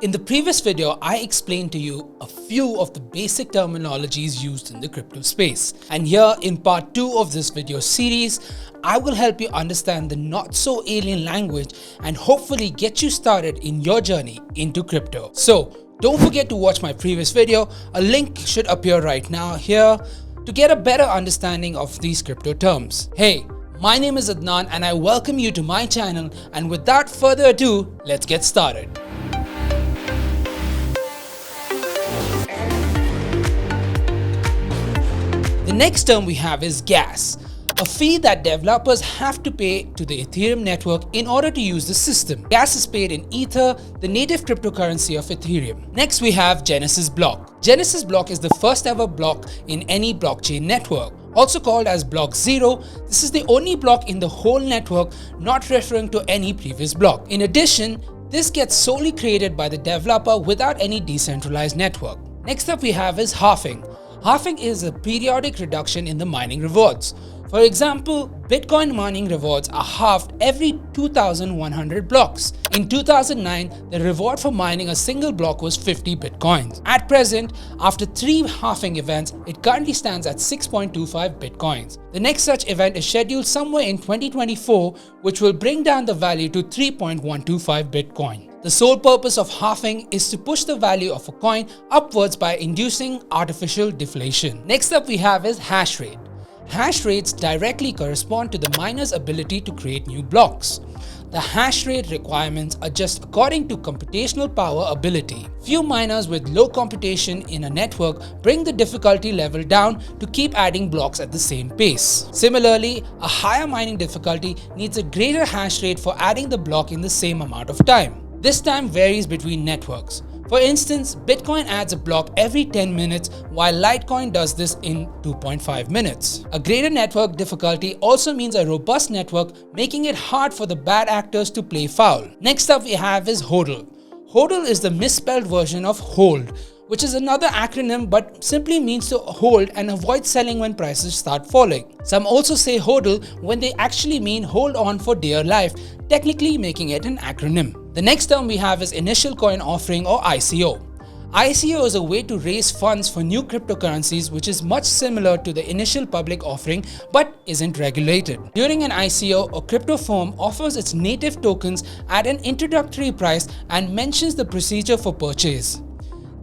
In the previous video, I explained to you a few of the basic terminologies used in the crypto space. And here in part 2 of this video series, I will help you understand the not so alien language and hopefully get you started in your journey into crypto. So don't forget to watch my previous video. A link should appear right now here to get a better understanding of these crypto terms. Hey, my name is Adnan and I welcome you to my channel, and without further ado, let's get started. The next term we have is gas, a fee that developers have to pay to the Ethereum network in order to use the system. Gas is paid in Ether, the native cryptocurrency of Ethereum. Next we have Genesis block. Genesis block is the first ever block in any blockchain network. Also called as block 0, this is the only block in the whole network, not referring to any previous block. In addition, this gets solely created by the developer without any decentralized network. Next up we have is halving. Halving is a periodic reduction in the mining rewards. For example, Bitcoin mining rewards are halved every 2,100 blocks. In 2009, the reward for mining a single block was 50 Bitcoins. At present, after 3 halving events, it currently stands at 6.25 Bitcoins. The next such event is scheduled somewhere in 2024, which will bring down the value to 3.125 Bitcoin. The sole purpose of halving is to push the value of a coin upwards by inducing artificial deflation. Next up we have is hash rate. Hash rates directly correspond to the miner's ability to create new blocks. The hash rate requirements adjust according to computational power ability. Few miners with low computation in a network bring the difficulty level down to keep adding blocks at the same pace. Similarly, a higher mining difficulty needs a greater hash rate for adding the block in the same amount of time. This time varies between networks. For instance, Bitcoin adds a block every 10 minutes while Litecoin does this in 2.5 minutes. A greater network difficulty also means a robust network, making it hard for the bad actors to play foul. Next up we have is Hodl. Hodl is the misspelled version of hold, which is another acronym but simply means to hold and avoid selling when prices start falling. Some also say hodl when they actually mean hold on for dear life, technically making it an acronym. The next term we have is initial coin offering or ICO. ICO is a way to raise funds for new cryptocurrencies, which is much similar to the initial public offering but isn't regulated. During an ICO, a crypto firm offers its native tokens at an introductory price and mentions the procedure for purchase.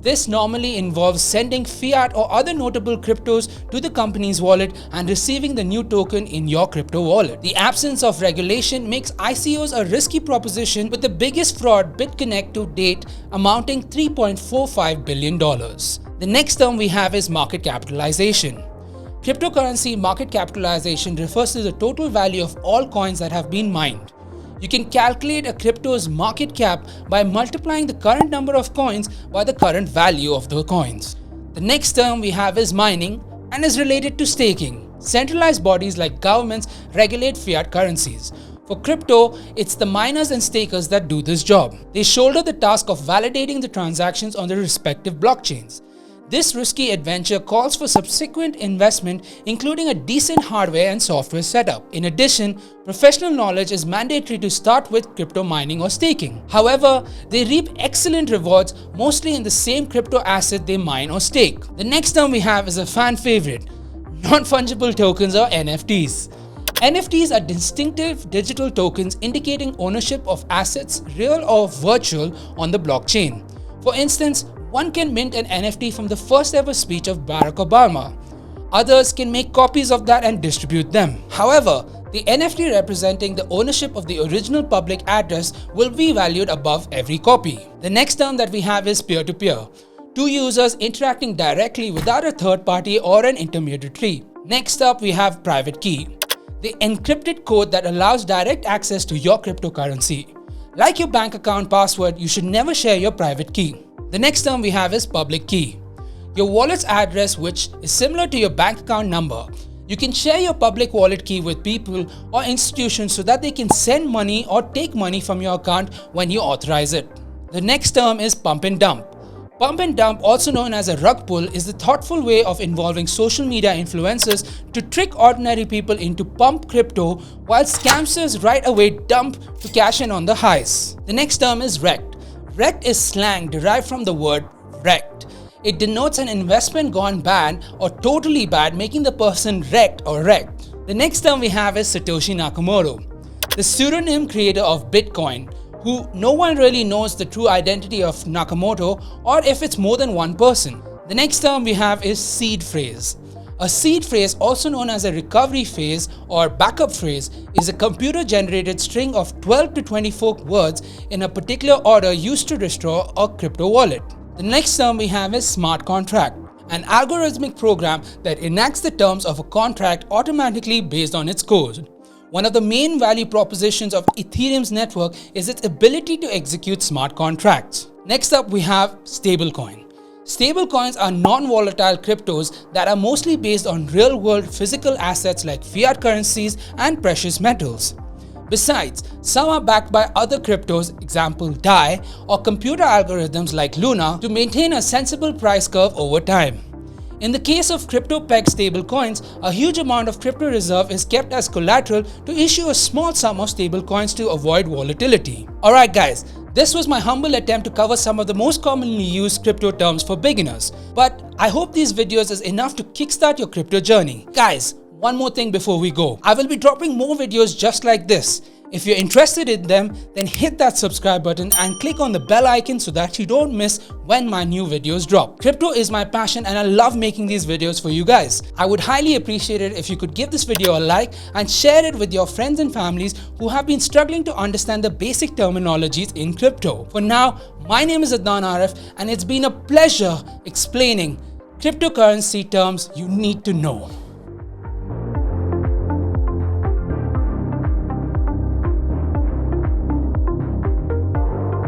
This normally involves sending fiat or other notable cryptos to the company's wallet and receiving the new token in your crypto wallet. The absence of regulation makes ICOs a risky proposition, with the biggest fraud BitConnect to date amounting $3.45 billion. The next term we have is market capitalization. Cryptocurrency market capitalization refers to the total value of all coins that have been mined. You can calculate a crypto's market cap by multiplying the current number of coins by the current value of the coins. The next term we have is mining and is related to staking. Centralized bodies like governments regulate fiat currencies. For crypto, it's the miners and stakers that do this job. They shoulder the task of validating the transactions on the respective blockchains. This risky adventure calls for subsequent investment, including a decent hardware and software setup. In addition, professional knowledge is mandatory to start with crypto mining or staking. However, they reap excellent rewards, mostly in the same crypto asset they mine or stake. The next term we have is a fan favorite: non-fungible tokens or NFTs. NFTs are distinctive digital tokens indicating ownership of assets, real or virtual, on the blockchain. For instance, one can mint an NFT from the first ever speech of Barack Obama. Others can make copies of that and distribute them. However, the NFT representing the ownership of the original public address will be valued above every copy. The next term that we have is peer-to-peer. Two users interacting directly without a third party or an intermediary. Next up we have private key, the encrypted code that allows direct access to your cryptocurrency. Like your bank account password, you should never share your private key. The next term we have is public key. Your wallet's address, which is similar to your bank account number. You can share your public wallet key with people or institutions so that they can send money or take money from your account when you authorize it. The next term is pump and dump. Pump and dump, also known as a rug pull, is the thoughtful way of involving social media influencers to trick ordinary people into pump crypto, while scamsters right away dump to cash in on the highs. The next term is Rekt. Rekt is slang derived from the word wrecked. It denotes an investment gone bad or totally bad, making the person wrecked or wrecked. The next term we have is Satoshi Nakomoto, the pseudonym creator of Bitcoin, who no one really knows the true identity of Nakamoto or if it's more than one person. The next term we have is seed phrase. A seed phrase, also known as a recovery phrase or backup phrase, is a computer-generated string of 12 to 24 words in a particular order used to restore a crypto wallet. The next term we have is smart contract, an algorithmic program that enacts the terms of a contract automatically based on its code. One of the main value propositions of Ethereum's network is its ability to execute smart contracts. Next up we have stablecoin. Stablecoins are non-volatile cryptos that are mostly based on real-world physical assets like fiat currencies and precious metals. Besides, some are backed by other cryptos, example DAI, or computer algorithms like Luna to maintain a sensible price curve over time. In the case of crypto-pegged stablecoins, a huge amount of crypto reserve is kept as collateral to issue a small sum of stablecoins to avoid volatility. Alright guys, this was my humble attempt to cover some of the most commonly used crypto terms for beginners. But I hope these videos is enough to kickstart your crypto journey. Guys, one more thing before we go. I will be dropping more videos just like this. If you're interested in them, then hit that subscribe button and click on the bell icon so that you don't miss when my new videos drop. Crypto is my passion and I love making these videos for you guys. I would highly appreciate it if you could give this video a like and share it with your friends and families who have been struggling to understand the basic terminologies in crypto. For now, my name is Adnan Arif and it's been a pleasure explaining cryptocurrency terms you need to know.